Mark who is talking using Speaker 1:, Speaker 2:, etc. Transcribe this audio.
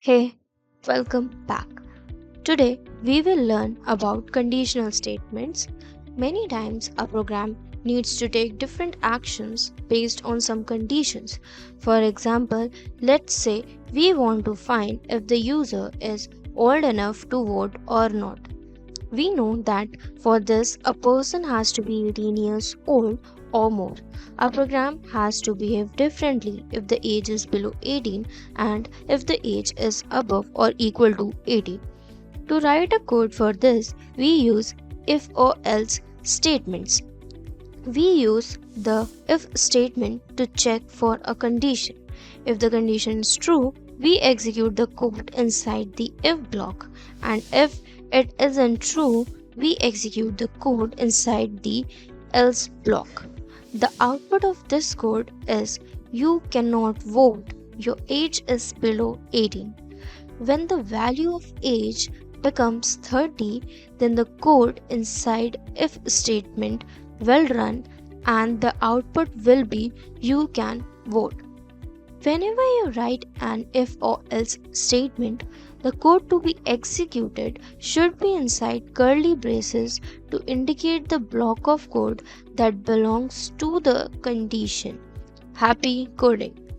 Speaker 1: Hey, welcome back. Today we will learn about conditional statements. Many times a program needs to take different actions based on some conditions. For example, let's say we want to find if the user is old enough to vote or not. We know that for this, a person has to be 18 years old or more. A program has to behave differently if the age is below 18 and if the age is above or equal to 18. To write a code for this, we use if or else statements. We use the if statement to check for a condition. If the condition is true, we execute the code inside the if block, and if it isn't true, we execute the code inside the else block. The output of this code is you cannot vote, your age is below 18. When the value of age becomes 30, then the code inside if statement will run and the output will be you can vote. Whenever you write an if or else statement, the code to be executed should be inside curly braces to indicate the block of code that belongs to the condition. Happy coding!